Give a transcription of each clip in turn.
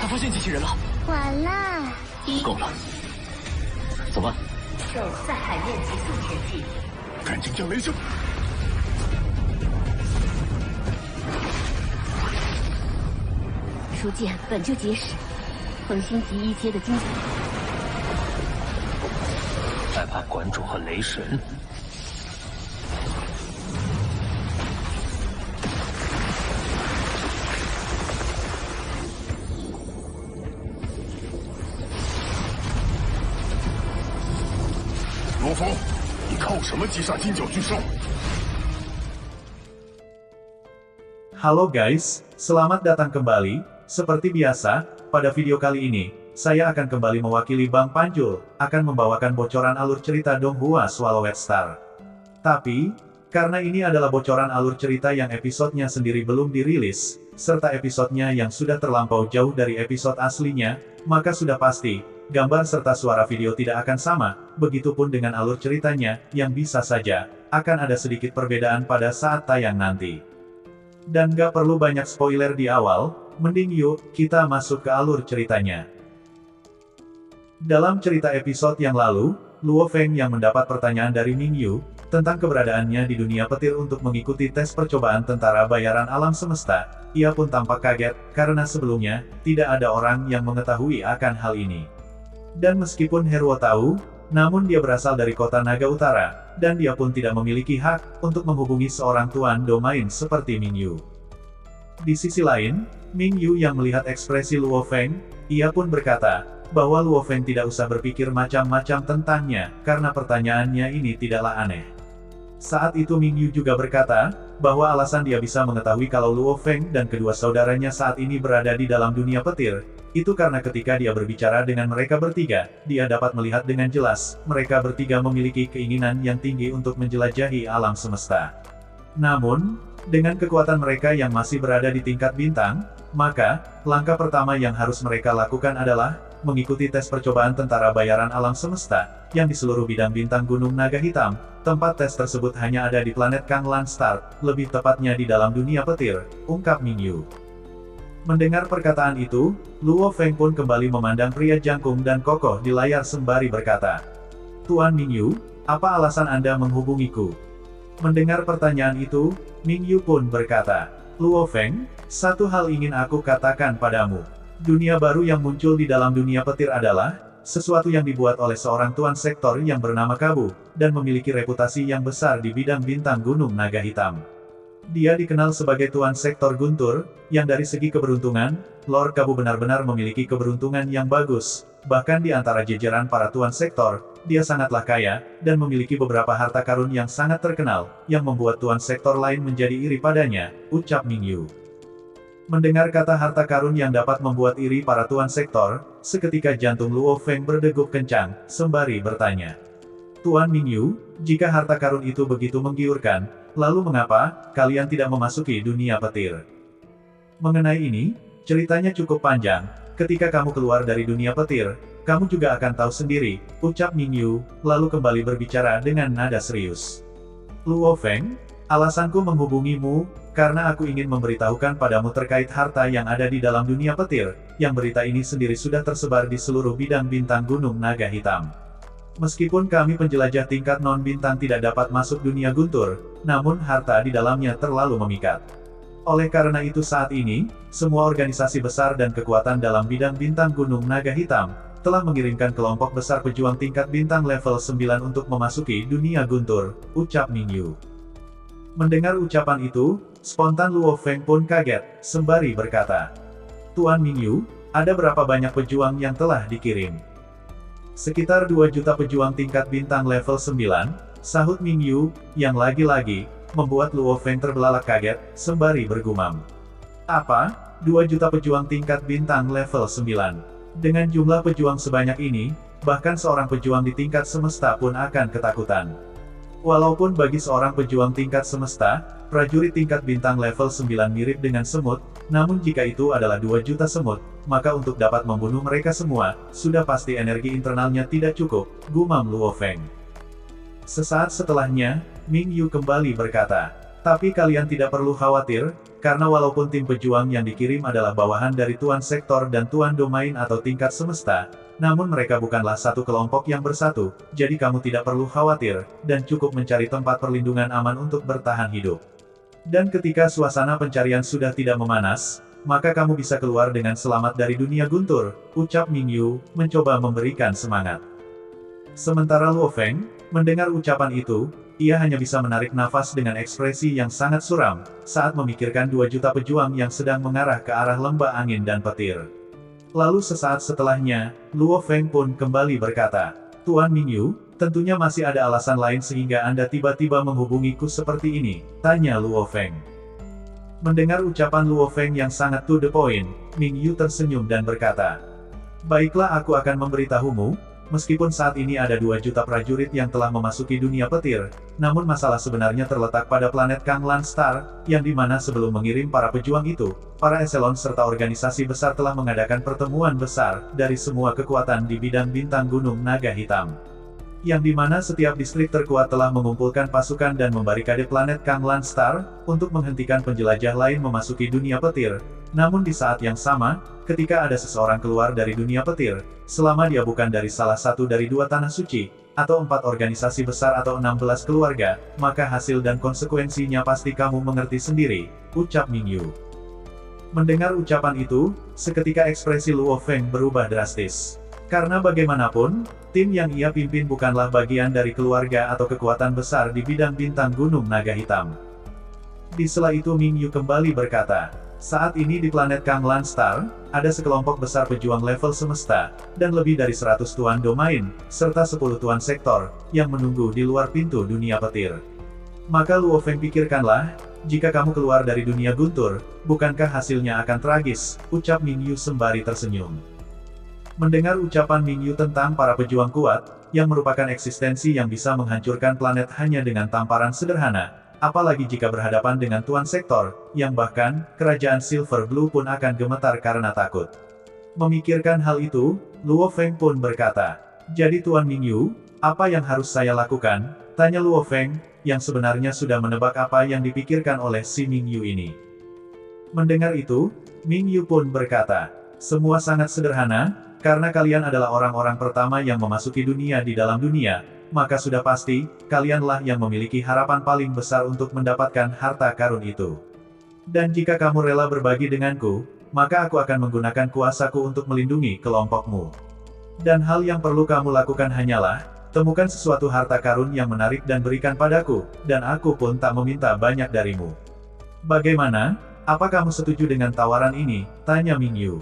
他发现机器人了。完了，够了，走吧。受赛海面急速前进。赶紧将雷声。初见本就结实，恒星级一阶的精彩。再派馆主和雷神。罗峰，你靠什么击杀金角巨兽？ Halo guys, selamat datang kembali. Seperti biasa, pada video kali ini, saya akan kembali mewakili Bang Panjul, akan membawakan bocoran alur cerita Donghua Swallowed Star. Tapi, karena ini adalah bocoran alur cerita yang episodenya sendiri belum dirilis, serta episodenya yang sudah terlampau jauh dari episode aslinya, maka sudah pasti, gambar serta suara video tidak akan sama, begitupun dengan alur ceritanya, yang bisa saja, akan ada sedikit perbedaan pada saat tayang nanti. Dan gak perlu banyak spoiler di awal, mending yuk, kita masuk ke alur ceritanya. Dalam cerita episode yang lalu, Luo Feng yang mendapat pertanyaan dari Ming Yu, tentang keberadaannya di dunia petir untuk mengikuti tes percobaan tentara bayaran alam semesta, ia pun tampak kaget, karena sebelumnya, tidak ada orang yang mengetahui akan hal ini. Dan meskipun Heruo tahu, namun dia berasal dari kota Naga Utara, dan dia pun tidak memiliki hak untuk menghubungi seorang tuan domain seperti Ming Yu. Di sisi lain, Ming Yu yang melihat ekspresi Luo Feng, ia pun berkata, bahwa Luo Feng tidak usah berpikir macam-macam tentangnya, karena pertanyaannya ini tidaklah aneh. Saat itu Ming Yu juga berkata, bahwa alasan dia bisa mengetahui kalau Luo Feng dan kedua saudaranya saat ini berada di dalam dunia petir, itu karena ketika dia berbicara dengan mereka bertiga, dia dapat melihat dengan jelas, mereka bertiga memiliki keinginan yang tinggi untuk menjelajahi alam semesta. Namun, dengan kekuatan mereka yang masih berada di tingkat bintang, maka, langkah pertama yang harus mereka lakukan adalah, mengikuti tes percobaan tentara bayaran alam semesta, yang di seluruh bidang bintang Gunung Naga Hitam. Tempat tes tersebut hanya ada di planet Kanglan Star, lebih tepatnya di dalam dunia petir, ungkap Ming Yu. Mendengar perkataan itu, Luo Feng pun kembali memandang pria jangkung dan kokoh di layar sembari berkata, "Tuan Ming Yu, apa alasan Anda menghubungiku?" Mendengar pertanyaan itu, Ming Yu pun berkata, "Luo Feng, satu hal ingin aku katakan padamu. Dunia baru yang muncul di dalam dunia petir adalah sesuatu yang dibuat oleh seorang tuan sektor yang bernama Kabu, dan memiliki reputasi yang besar di bidang bintang Gunung Naga Hitam. Dia dikenal sebagai Tuan Sektor Guntur, yang dari segi keberuntungan, Lord Kabu benar-benar memiliki keberuntungan yang bagus, bahkan di antara jajaran para Tuan Sektor, dia sangatlah kaya, dan memiliki beberapa harta karun yang sangat terkenal, yang membuat Tuan Sektor lain menjadi iri padanya, ucap Ming Yu. Mendengar kata harta karun yang dapat membuat iri para Tuan Sektor, seketika jantung Luo Feng berdegup kencang, sembari bertanya, "Tuan Ming Yu, jika harta karun itu begitu menggiurkan, lalu mengapa kalian tidak memasuki dunia petir?" Mengenai ini, ceritanya cukup panjang. Ketika kamu keluar dari dunia petir, kamu juga akan tahu sendiri, ucap Ming Yu, lalu kembali berbicara dengan nada serius. "Luo Feng, alasanku menghubungimu, karena aku ingin memberitahukan padamu terkait harta yang ada di dalam dunia petir, yang berita ini sendiri sudah tersebar di seluruh bidang bintang Gunung Naga Hitam. Meskipun kami penjelajah tingkat non-bintang tidak dapat masuk dunia guntur, namun harta di dalamnya terlalu memikat. Oleh karena itu saat ini, semua organisasi besar dan kekuatan dalam bidang bintang Gunung Naga Hitam, telah mengirimkan kelompok besar pejuang tingkat bintang level 9 untuk memasuki dunia guntur, ucap Ming Yu. Mendengar ucapan itu, spontan Luo Feng pun kaget, sembari berkata, "Tuan Ming Yu, ada berapa banyak pejuang yang telah dikirim?" "Sekitar 2 juta pejuang tingkat bintang level 9, sahut Ming Yu, yang lagi-lagi, membuat Luo Feng terbelalak kaget, sembari bergumam. "Apa? 2 juta pejuang tingkat bintang level 9? Dengan jumlah pejuang sebanyak ini, bahkan seorang pejuang di tingkat semesta pun akan ketakutan." Walaupun bagi seorang pejuang tingkat semesta, prajurit tingkat bintang level 9 mirip dengan semut, namun jika itu adalah 2 juta semut, maka untuk dapat membunuh mereka semua, sudah pasti energi internalnya tidak cukup, gumam Luo Feng. Sesaat setelahnya, Ming Yu kembali berkata, "Tapi kalian tidak perlu khawatir, karena walaupun tim pejuang yang dikirim adalah bawahan dari Tuan Sektor dan Tuan Domain atau tingkat semesta, namun mereka bukanlah satu kelompok yang bersatu, jadi kamu tidak perlu khawatir, dan cukup mencari tempat perlindungan aman untuk bertahan hidup. Dan ketika suasana pencarian sudah tidak memanas, maka kamu bisa keluar dengan selamat dari dunia guntur, ucap Mingyu, mencoba memberikan semangat. Sementara Luo Feng, mendengar ucapan itu, ia hanya bisa menarik nafas dengan ekspresi yang sangat suram, saat memikirkan 2 juta pejuang yang sedang mengarah ke arah lembah angin dan petir. Lalu sesaat setelahnya, Luo Feng pun kembali berkata, Tuan Mingyu, tentunya masih ada alasan lain sehingga Anda tiba-tiba menghubungiku seperti ini, tanya Luo Feng. Mendengar ucapan Luo Feng yang sangat to the point, Mingyu tersenyum dan berkata, baiklah aku akan memberitahumu, meskipun saat ini ada 2 juta prajurit yang telah memasuki dunia petir, namun masalah sebenarnya terletak pada planet Kanglan Star, yang dimana sebelum mengirim para pejuang itu, para eselon serta organisasi besar telah mengadakan pertemuan besar, dari semua kekuatan di bidang bintang gunung naga hitam. Yang dimana setiap distrik terkuat telah mengumpulkan pasukan dan membarikade planet Kanglan Star, untuk menghentikan penjelajah lain memasuki dunia petir. Namun di saat yang sama, ketika ada seseorang keluar dari dunia petir, selama dia bukan dari salah satu dari 2 tanah suci, atau 4 organisasi besar atau 16 keluarga, maka hasil dan konsekuensinya pasti kamu mengerti sendiri, ucap Mingyu. Mendengar ucapan itu, seketika ekspresi Luo Feng berubah drastis. Karena bagaimanapun, tim yang ia pimpin bukanlah bagian dari keluarga atau kekuatan besar di bidang bintang gunung naga hitam. Di sela itu Mingyu kembali berkata, saat ini di planet Kanglan Star, ada sekelompok besar pejuang level semesta, dan lebih dari 100 Tuan Domain, serta 10 Tuan Sektor, yang menunggu di luar pintu dunia petir. Maka Luo Feng pikirkanlah, jika kamu keluar dari dunia guntur, bukankah hasilnya akan tragis, ucap Mingyu sembari tersenyum. Mendengar ucapan Mingyu tentang para pejuang kuat, yang merupakan eksistensi yang bisa menghancurkan planet hanya dengan tamparan sederhana, apalagi jika berhadapan dengan Tuan Sektor, yang bahkan, kerajaan Silver Blue pun akan gemetar karena takut. Memikirkan hal itu, Luo Feng pun berkata, jadi Tuan Mingyu, apa yang harus saya lakukan? Tanya Luo Feng, yang sebenarnya sudah menebak apa yang dipikirkan oleh si Mingyu ini. Mendengar itu, Mingyu pun berkata, semua sangat sederhana, karena kalian adalah orang-orang pertama yang memasuki dunia di dalam dunia, maka sudah pasti, kalianlah yang memiliki harapan paling besar untuk mendapatkan harta karun itu. Dan jika kamu rela berbagi denganku, maka aku akan menggunakan kuasaku untuk melindungi kelompokmu. Dan hal yang perlu kamu lakukan hanyalah, temukan sesuatu harta karun yang menarik dan berikan padaku, dan aku pun tak meminta banyak darimu. Bagaimana? Apa kamu setuju dengan tawaran ini? Tanya Mingyu.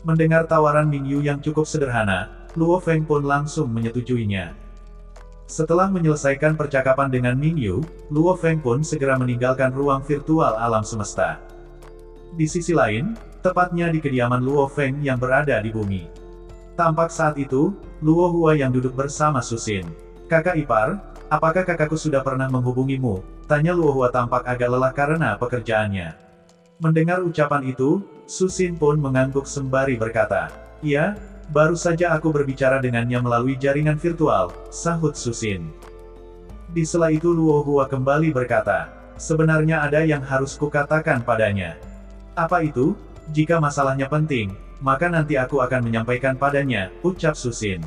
Mendengar tawaran Mingyu yang cukup sederhana, Luo Feng pun langsung menyetujuinya. Setelah menyelesaikan percakapan dengan Mingyu, Luo Feng pun segera meninggalkan ruang virtual alam semesta. Di sisi lain, tepatnya di kediaman Luo Feng yang berada di bumi. Tampak saat itu, Luo Hua yang duduk bersama Susin. Kakak ipar, apakah kakakku sudah pernah menghubungimu? Tanya Luo Hua tampak agak lelah karena pekerjaannya. Mendengar ucapan itu, Susin pun mengangguk sembari berkata, iya, baru saja aku berbicara dengannya melalui jaringan virtual, sahut Susin. Di sela itu Luo Hua kembali berkata, sebenarnya ada yang harus kukatakan padanya. Apa itu? Jika masalahnya penting, maka nanti aku akan menyampaikan padanya, ucap Susin.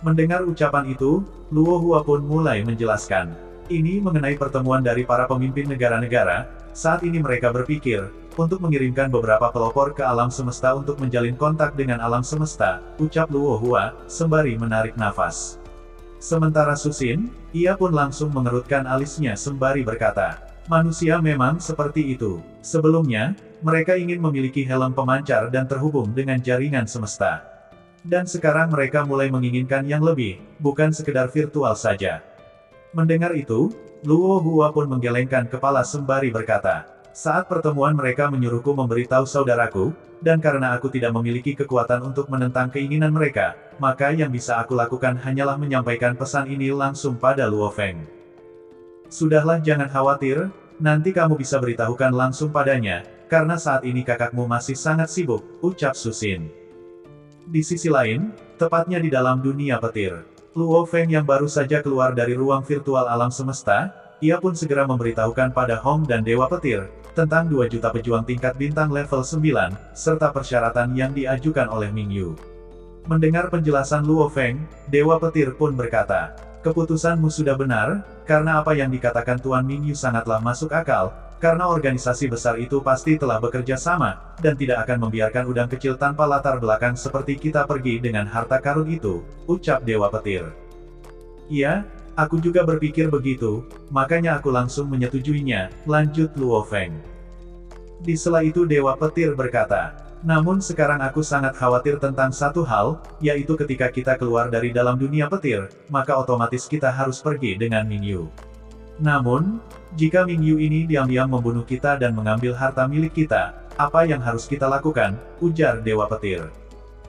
Mendengar ucapan itu, Luo Hua pun mulai menjelaskan. Ini mengenai pertemuan dari para pemimpin negara-negara, saat ini mereka berpikir, untuk mengirimkan beberapa pelopor ke alam semesta untuk menjalin kontak dengan alam semesta, ucap Luo Hua, sembari menarik nafas. Sementara Susin, ia pun langsung mengerutkan alisnya sembari berkata, manusia memang seperti itu. Sebelumnya, mereka ingin memiliki helm pemancar dan terhubung dengan jaringan semesta. Dan sekarang mereka mulai menginginkan yang lebih, bukan sekedar virtual saja. Mendengar itu, Luo Hua pun menggelengkan kepala sembari berkata, saat pertemuan mereka menyuruhku memberitahu saudaraku, dan karena aku tidak memiliki kekuatan untuk menentang keinginan mereka, maka yang bisa aku lakukan hanyalah menyampaikan pesan ini langsung pada Luo Feng. Sudahlah jangan khawatir, nanti kamu bisa beritahukan langsung padanya, karena saat ini kakakmu masih sangat sibuk, ucap Susin. Di sisi lain, tepatnya di dalam dunia petir, Luo Feng yang baru saja keluar dari ruang virtual alam semesta, ia pun segera memberitahukan pada Hong dan Dewa Petir, tentang 2 juta pejuang tingkat bintang level 9, serta persyaratan yang diajukan oleh Mingyu. Mendengar penjelasan Luo Feng, Dewa Petir pun berkata, "Keputusanmu sudah benar, karena apa yang dikatakan Tuan Mingyu sangatlah masuk akal, karena organisasi besar itu pasti telah bekerja sama, dan tidak akan membiarkan udang kecil tanpa latar belakang seperti kita pergi dengan harta karun itu," ucap Dewa Petir. "Iya, aku juga berpikir begitu, makanya aku langsung menyetujuinya," lanjut Luo Feng. Di sela itu Dewa Petir berkata, "Namun sekarang aku sangat khawatir tentang satu hal, yaitu ketika kita keluar dari dalam dunia petir, maka otomatis kita harus pergi dengan Mingyu. Namun, jika Mingyu ini diam-diam membunuh kita dan mengambil harta milik kita, apa yang harus kita lakukan?" ujar Dewa Petir.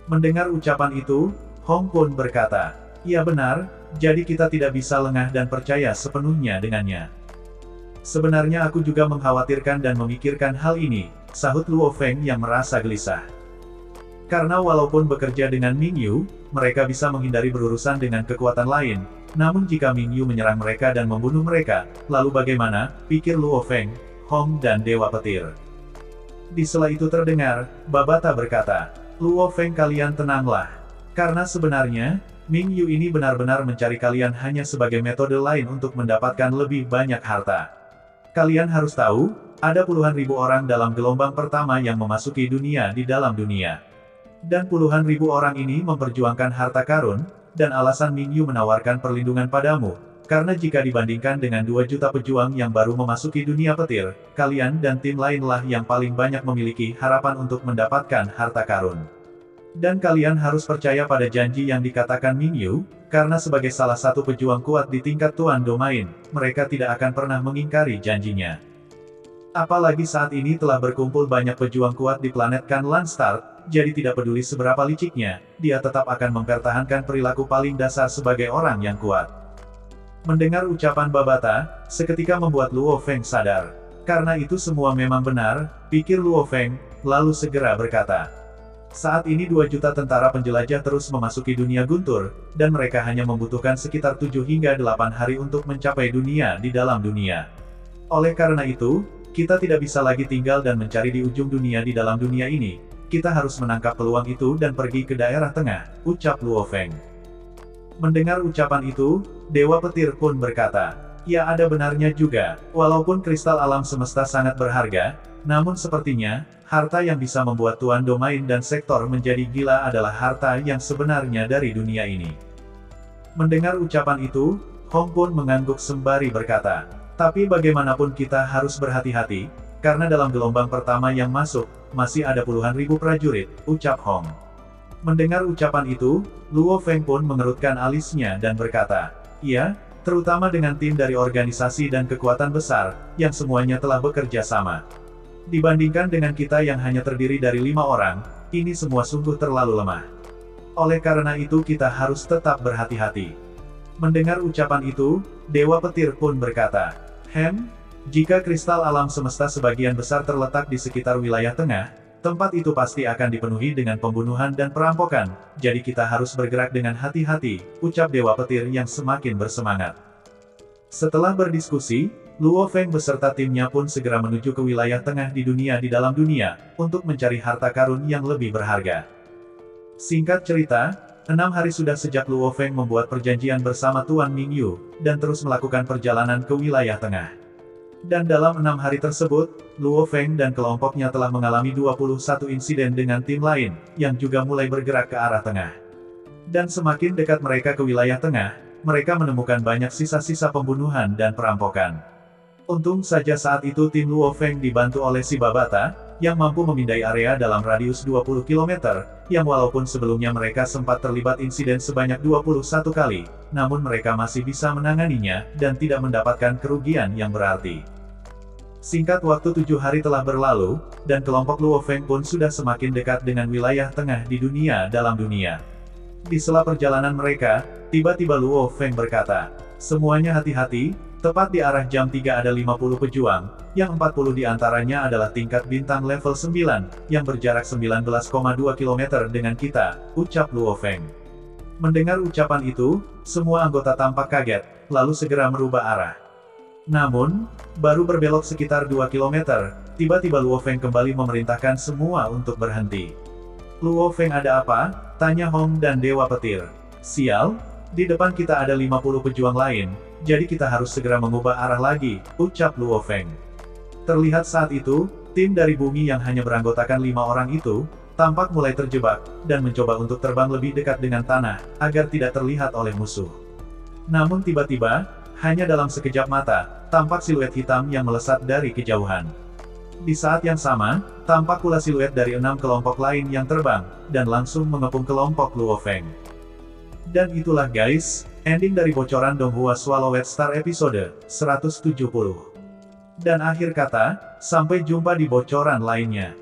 Mendengar ucapan itu, Hong pun berkata, "Iya benar, jadi kita tidak bisa lengah dan percaya sepenuhnya dengannya." "Sebenarnya aku juga mengkhawatirkan dan memikirkan hal ini," sahut Luo Feng yang merasa gelisah. "Karena walaupun bekerja dengan Mingyu, mereka bisa menghindari berurusan dengan kekuatan lain, namun jika Mingyu menyerang mereka dan membunuh mereka, lalu bagaimana?" pikir Luo Feng, Hong dan Dewa Petir. Di sela itu terdengar, Babata berkata, "Luo Feng, kalian tenanglah. Karena sebenarnya, Mingyu ini benar-benar mencari kalian hanya sebagai metode lain untuk mendapatkan lebih banyak harta. Kalian harus tahu, ada puluhan ribu orang dalam gelombang pertama yang memasuki dunia di dalam dunia. Dan puluhan ribu orang ini memperjuangkan harta karun, dan alasan Mingyu menawarkan perlindungan padamu, karena jika dibandingkan dengan 2 juta pejuang yang baru memasuki dunia petir, kalian dan tim lainlah yang paling banyak memiliki harapan untuk mendapatkan harta karun. Dan kalian harus percaya pada janji yang dikatakan Mingyu, karena sebagai salah satu pejuang kuat di tingkat Tuan Domain, mereka tidak akan pernah mengingkari janjinya. Apalagi saat ini telah berkumpul banyak pejuang kuat di planet Kanlan Start, jadi tidak peduli seberapa liciknya, dia tetap akan mempertahankan perilaku paling dasar sebagai orang yang kuat." Mendengar ucapan Babata, seketika membuat Luo Feng sadar. Karena itu semua memang benar, pikir Luo Feng, lalu segera berkata, "Saat ini 2 juta tentara penjelajah terus memasuki dunia guntur, dan mereka hanya membutuhkan sekitar 7 hingga 8 hari untuk mencapai dunia di dalam dunia. Oleh karena itu, kita tidak bisa lagi tinggal dan mencari di ujung dunia di dalam dunia ini. Kita harus menangkap peluang itu dan pergi ke daerah tengah," ucap Luo Feng. Mendengar ucapan itu, Dewa Petir pun berkata, "Ya, ada benarnya juga, walaupun kristal alam semesta sangat berharga, namun sepertinya, harta yang bisa membuat Tuan Domain dan sektor menjadi gila adalah harta yang sebenarnya dari dunia ini." Mendengar ucapan itu, Hong pun mengangguk sembari berkata, "Tapi bagaimanapun kita harus berhati-hati, karena dalam gelombang pertama yang masuk, masih ada puluhan ribu prajurit," ucap Hong. Mendengar ucapan itu, Luo Feng pun mengerutkan alisnya dan berkata, "Iya, terutama dengan tim dari organisasi dan kekuatan besar, yang semuanya telah bekerja sama. Dibandingkan dengan kita yang hanya terdiri dari 5 orang, ini semua sungguh terlalu lemah. Oleh karena itu kita harus tetap berhati-hati." Mendengar ucapan itu, Dewa Petir pun berkata, Jika kristal alam semesta sebagian besar terletak di sekitar wilayah tengah, tempat itu pasti akan dipenuhi dengan pembunuhan dan perampokan, jadi kita harus bergerak dengan hati-hati," ucap Dewa Petir yang semakin bersemangat. Setelah berdiskusi, Luo Feng beserta timnya pun segera menuju ke wilayah tengah di dalam dunia, untuk mencari harta karun yang lebih berharga. Singkat cerita, 6 hari sudah sejak Luo Feng membuat perjanjian bersama Tuan Mingyu, dan terus melakukan perjalanan ke wilayah tengah. Dan dalam 6 hari tersebut, Luo Feng dan kelompoknya telah mengalami 21 insiden dengan tim lain, yang juga mulai bergerak ke arah tengah. Dan semakin dekat mereka ke wilayah tengah, mereka menemukan banyak sisa-sisa pembunuhan dan perampokan. Untung saja saat itu tim Luo Feng dibantu oleh si Babata, yang mampu memindai area dalam radius 20 km, yang walaupun sebelumnya mereka sempat terlibat insiden sebanyak 21 kali, namun mereka masih bisa menanganinya, dan tidak mendapatkan kerugian yang berarti. Singkat waktu 7 hari telah berlalu, dan kelompok Luo Feng pun sudah semakin dekat dengan wilayah tengah di dalam dunia. Di sela perjalanan mereka, tiba-tiba Luo Feng berkata, "Semuanya hati-hati, tepat di arah jam 3 ada 50 pejuang, yang 40 diantaranya adalah tingkat bintang level 9, yang berjarak 19,2 km dengan kita," ucap Luo Feng. Mendengar ucapan itu, semua anggota tampak kaget, lalu segera merubah arah. Namun, baru berbelok sekitar 2 km, tiba-tiba Luo Feng kembali memerintahkan semua untuk berhenti. Luo Feng, ada apa? Tanya Hong dan Dewa Petir. Sial, di depan kita ada 50 pejuang lain, jadi kita harus segera mengubah arah lagi, ucap Luo Feng. Terlihat saat itu, tim dari bumi yang hanya beranggotakan 5 orang itu, tampak mulai terjebak, dan mencoba untuk terbang lebih dekat dengan tanah, agar tidak terlihat oleh musuh. Namun tiba-tiba, hanya dalam sekejap mata, tampak siluet hitam yang melesat dari kejauhan. Di saat yang sama, tampak pula siluet dari 6 kelompok lain yang terbang, dan langsung mengepung kelompok Luo Feng. Dan itulah guys, ending dari bocoran Donghua Swallowed Star episode 170. Dan akhir kata, sampai jumpa di bocoran lainnya.